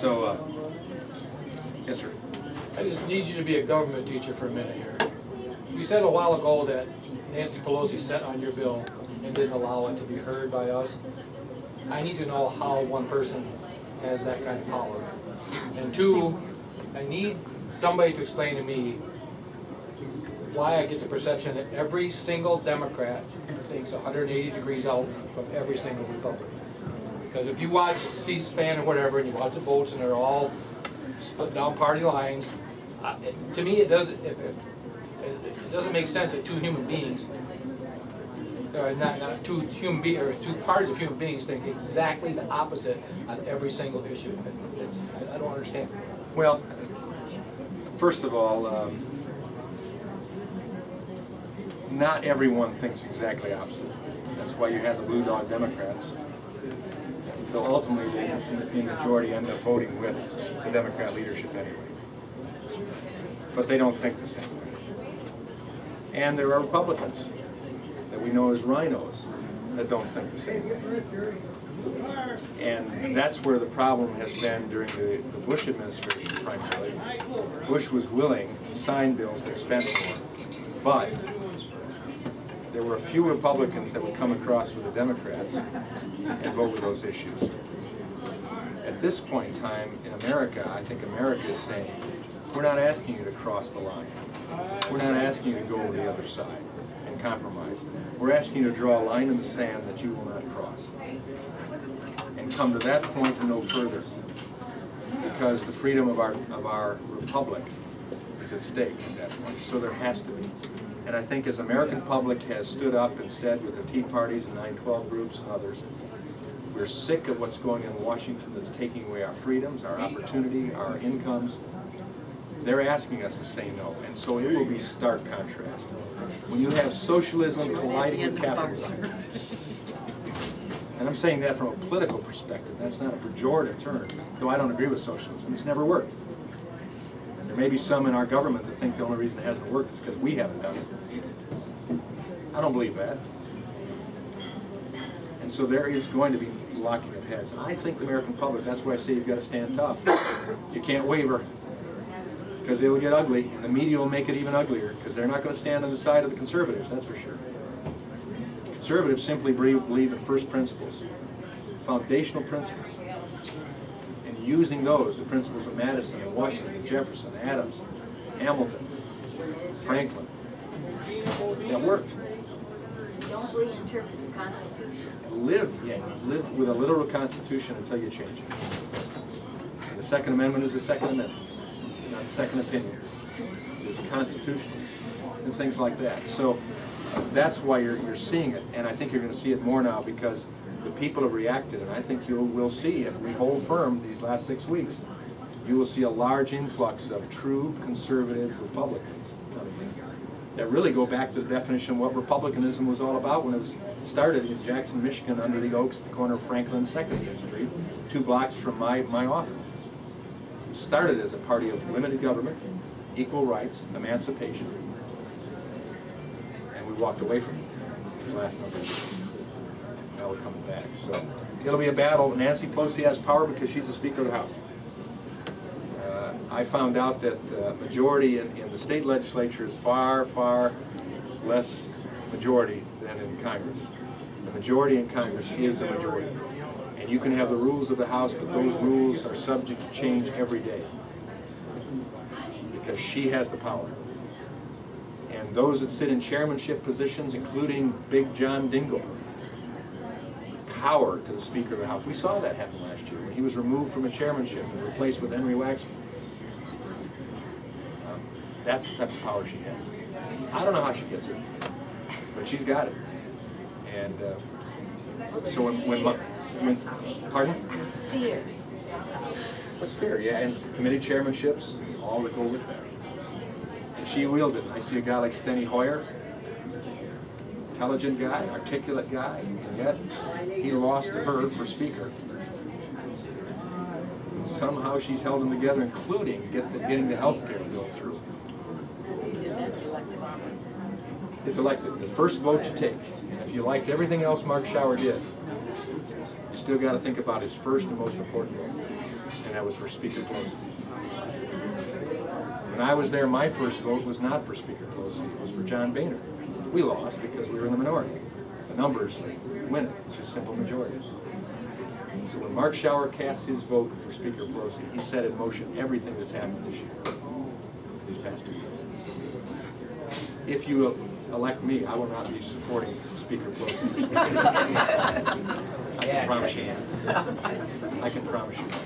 So, yes, sir. I just need you to be a government teacher for a minute here. You said a while ago that Nancy Pelosi sat on your bill and didn't allow it to be heard by us. I need to know how one person has that kind of power. And two, I need somebody to explain to me why I get the perception that every single Democrat thinks 180 degrees out from every single Republican. Because if you watch C-SPAN or whatever, and you watch the votes and they're all split down party lines, to me it doesn't make sense that two human beings, not two parties of human beings think exactly the opposite on every single issue. I don't understand. Well, first of all, not everyone thinks exactly opposite. That's why you have the blue dog Democrats. They'll ultimately, in majority, end up voting with the Democrat leadership anyway. But they don't think the same way. And there are Republicans that we know as rhinos that don't think the same way. And that's where the problem has been during the Bush administration primarily. Bush was willing to sign bills that spent more, but there were a few Republicans that would come across with the Democrats and vote with those issues. At this point in time in America, I think America is saying, we're not asking you to cross the line. We're not asking you to go over the other side and compromise. We're asking you to draw a line in the sand that you will not cross. And come to that point and no further. Because the freedom of our republic is at stake at that point. So there has to be. And I think as the American public has stood up and said with the Tea Parties and 9/12 groups and others, we're sick of what's going on in Washington that's taking away our freedoms, our opportunity, our incomes. They're asking us to say no. And so it will be stark contrast. When you have socialism colliding with capitalism, and I'm saying that from a political perspective, that's not a pejorative term, though I don't agree with socialism. It's never worked. There may be some in our government that think the only reason it hasn't worked is because we haven't done it. I don't believe that. And so there is going to be locking of heads. And I think the American public, that's why I say you've got to stand tough. You can't waver, because it will get ugly, and the media will make it even uglier, because they're not going to stand on the side of the conservatives, that's for sure. Conservatives simply believe in first principles, foundational principles. Using those, the principles of Madison and Washington and Jefferson, Adams, Hamilton, Franklin, that worked. Don't we interpret the Constitution? Live with a literal Constitution until you change it. And the Second Amendment is the Second Amendment. It's not a second opinion. It's constitutional and things like that. So that's why you're seeing it, and I think you're going to see it more now because the people have reacted, and I think you will see, if we hold firm these last 6 weeks, you will see a large influx of true conservative Republicans that really go back to the definition of what republicanism was all about when it was started in Jackson, Michigan, under the oaks at the corner of Franklin and 2nd Street, 2 blocks from my office. It started as a party of limited government, equal rights, emancipation, and we walked away from it these last number of years. Now we're coming back. So it'll be a battle. Nancy Pelosi has power because she's the Speaker of the House. I found out that the majority in the state legislature is far, far less majority than in Congress. The majority in Congress is the majority. And you can have the rules of the House, but those rules are subject to change every day because she has the power. And those that sit in chairmanship positions, including Big John Dingell, cower to the Speaker of the House. We saw that happen last year when he was removed from a chairmanship and replaced with Henry Waxman. That's the type of power she has. I don't know how she gets it, but she's got it. And so when pardon? It's fear. What's fear? Yeah, and committee chairmanships, all that go with that. And she wielded it. I see a guy like Steny Hoyer, intelligent guy, articulate guy, and yet he lost to her for Speaker. And somehow she's held them together, including getting the health care bill through. Is that the elective office? It's elected. The first vote you take. And if you liked everything else Mark Schauer did, you still got to think about his first and most important vote, and that was for Speaker Pelosi. When I was there, my first vote was not for Speaker Pelosi, it was for John Boehner. We lost because we were in the minority. The numbers win it, it's just simple majority. So when Mark Schauer cast his vote for Speaker Pelosi, he set in motion everything that's happened this year, these past 2 years. If you elect me, I will not be supporting Speaker Pelosi for Speaker. I can promise you that. I can promise you that.